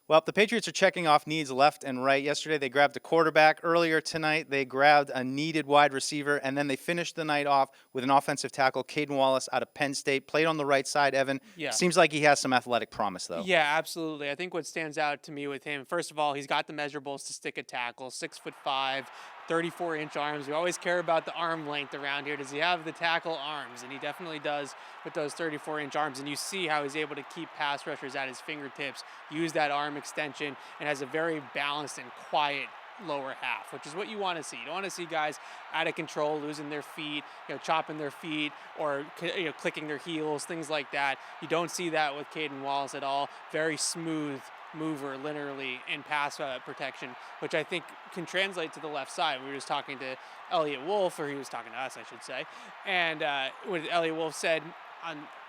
Well, the Patriots are checking off needs left and right. Yesterday, they grabbed a quarterback. Earlier tonight, they grabbed a needed wide receiver. And then they finished the night off with an offensive tackle, Caedan Wallace, out of Penn State. Played on the right side, Evan. Yeah. Seems like he has some athletic promise, though. Yeah, absolutely. I think what stands out to me with him, first of all, he's got the measurables to stick a tackle, 6'5", 34-inch arms. We always care about the arm length around here. Does he have the tackle arms? And he definitely does with those 34-inch arms. And you see how he's able to keep pass rushers at his fingertips, use that arm extension, and has a very balanced and quiet lower half, which is what you want to see. You don't want to see guys out of control, losing their feet, chopping their feet, or clicking their heels, things like that. You don't see that with Caedan Wallace at all. Very smooth mover, literally, in pass protection, which I think can translate to the left side. We were just talking to Elliot Wolf, or he was talking to us, I should say, and what Elliot Wolf said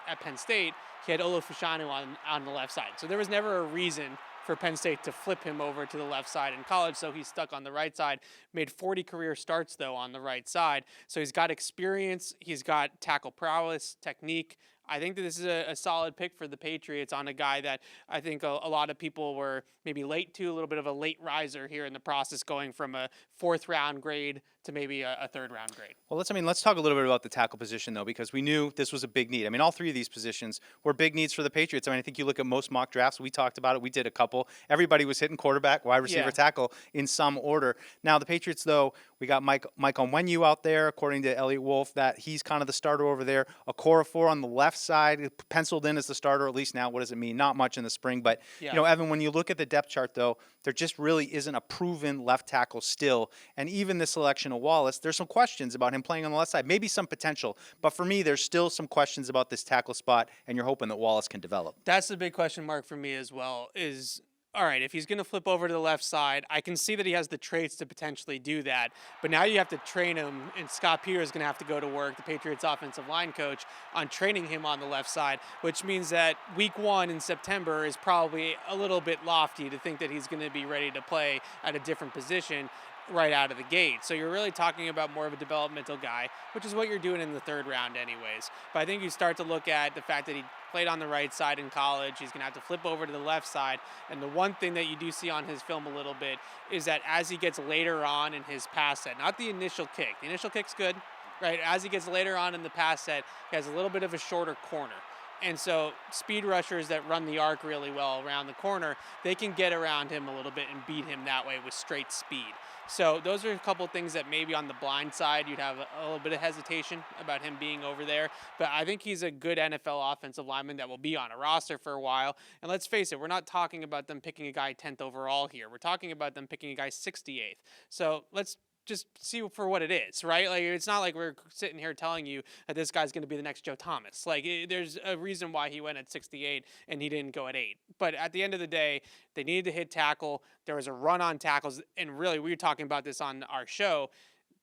at Penn State, he had Olufashanu on the left side. So there was never a reason for Penn State to flip him over to the left side in college, so he's stuck on the right side. Made 40 career starts, though, on the right side. So he's got experience, he's got tackle prowess, technique. I think that this is a solid pick for the Patriots on a guy that I think a lot of people were maybe late to, a little bit of a late riser here in the process, going from a fourth-round grade to maybe a third-round grade. Well, let's talk a little bit about the tackle position, though, because we knew this was a big need. I mean, all three of these positions were big needs for the Patriots. I mean, I think you look at most mock drafts, we talked about it, we did a couple. Everybody was hitting quarterback, wide receiver, tackle in some order. Now, the Patriots, though, we got Mike Onwenu out there, according to Elliot Wolf, that he's kind of the starter over there. Okorafor on the left side, penciled in as the starter, at least now. What does it mean? Not much in the spring, but, Evan, when you look at the depth chart, though, there just really isn't a proven left tackle still. And even the selection of Wallace, there's some questions about him playing on the left side. Maybe some potential. But for me, there's still some questions about this tackle spot, and you're hoping that Wallace can develop. That's the big question mark for me as well, is, all right, if he's going to flip over to the left side, I can see that he has the traits to potentially do that. But now you have to train him, and Scott Peters is going to have to go to work, the Patriots offensive line coach, on training him on the left side, which means that week 1 in September is probably a little bit lofty to think that he's going to be ready to play at a different position right out of the gate. So you're really talking about more of a developmental guy, which is what you're doing in the third round anyways. But I think you start to look at the fact that he played on the right side in college. He's going to have to flip over to the left side. And the one thing that you do see on his film a little bit is that as he gets later on in his pass set, not the initial kick. The initial kick's good, right? As he gets later on in the pass set, he has a little bit of a shorter corner. And so speed rushers that run the arc really well around the corner, they can get around him a little bit and beat him that way with straight speed. So those are a couple things that maybe on the blind side you'd have a little bit of hesitation about him being over there. But I think he's a good NFL offensive lineman that will be on a roster for a while. And let's face it, we're not talking about them picking a guy 10th overall here. We're talking about them picking a guy 68th. So let's just see for what it is, right? Like, it's not like we're sitting here telling you that this guy's going to be the next Joe Thomas. Like, there's a reason why he went at 68 and he didn't go at 8. But at the end of the day, they needed to hit tackle. There was a run on tackles, and really, we were talking about this on our show.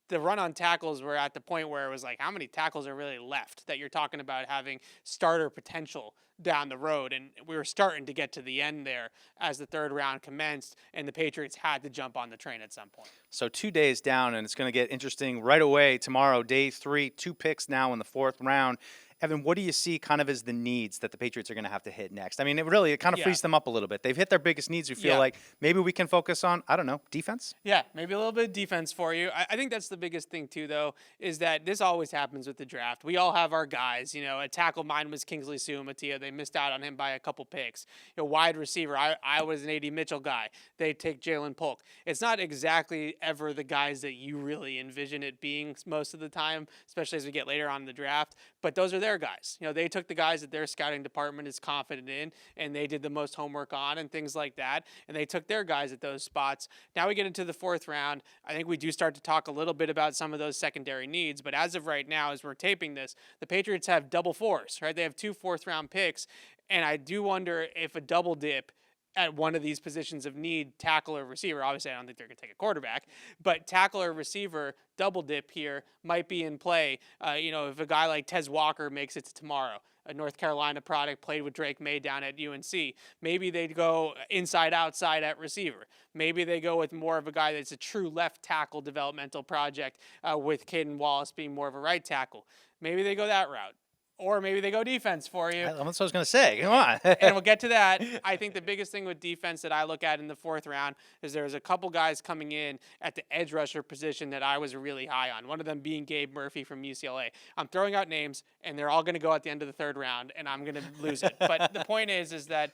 The run on tackles were at the point where it was like, how many tackles are really left that you're talking about having starter potential down the road? And we were starting to get to the end there as the third round commenced, and the Patriots had to jump on the train at some point. So 2 days down, and it's going to get interesting right away tomorrow, day 3, 2 picks now in the 4th round. Evan, what do you see kind of as the needs that the Patriots are going to have to hit next? I mean, it kind of frees them up a little bit. They've hit their biggest needs. We feel like maybe we can focus on, I don't know, defense? Yeah, maybe a little bit of defense for you. I think that's the biggest thing, too, though, is that this always happens with the draft. We all have our guys. A tackle, mine was Kingsley Suamatia. They missed out on him by a couple picks. Wide receiver, I was an A.D. Mitchell guy. They take Jalen Polk. It's not exactly ever the guys that you really envision it being most of the time, especially as we get later on in the draft. But those are their guys. They took the guys that their scouting department is confident in, and they did the most homework on and things like that, and they took their guys at those spots. Now we get into the 4th round. I think we do start to talk a little bit about some of those secondary needs, but as of right now, as we're taping this, the Patriots have double fours, right? They have 2 4th-round picks, and I do wonder if a double dip at one of these positions of need, tackle or receiver. Obviously, I don't think they're going to take a quarterback, but tackle or receiver, double dip here might be in play. If a guy like Tez Walker makes it to tomorrow, a North Carolina product, played with Drake May down at UNC, maybe they'd go inside, outside at receiver. Maybe they go with more of a guy that's a true left tackle developmental project with Caedan Wallace being more of a right tackle. Maybe they go that route. or maybe they go defense for you. That's what I was going to say. Come on. And we'll get to that. I think the biggest thing with defense that I look at in the 4th round is there's a couple guys coming in at the edge rusher position that I was really high on. One of them being Gabe Murphy from UCLA. I'm throwing out names, and they're all going to go at the end of the 3rd round, and I'm going to lose it. But the point is that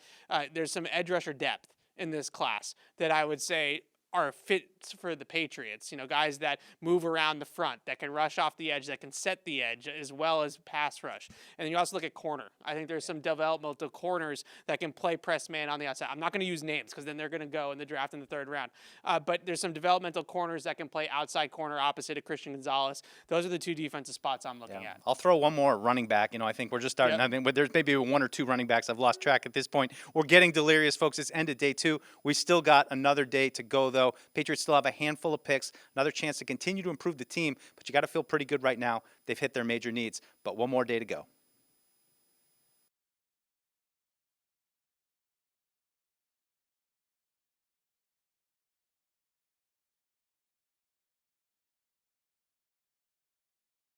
there's some edge rusher depth in this class that I would say are fits for the Patriots. You know, guys that move around the front, that can rush off the edge, that can set the edge, as well as pass rush. And then you also look at corner. I think there's some developmental corners that can play press man on the outside. I'm not going to use names because then they're going to go in the draft in the 3rd round. But there's some developmental corners that can play outside corner opposite of Christian Gonzalez. Those are the 2 defensive spots I'm looking at. I'll throw one more running back. You know, I think we're just starting. I mean, there's maybe 1 or 2 running backs. I've lost track at this point. We're getting delirious, folks. It's end of day 2. We still got another day to go, though. Patriots still have a handful of picks, another chance to continue to improve the team, but you got to feel pretty good right now. They've hit their major needs, but one more day to go.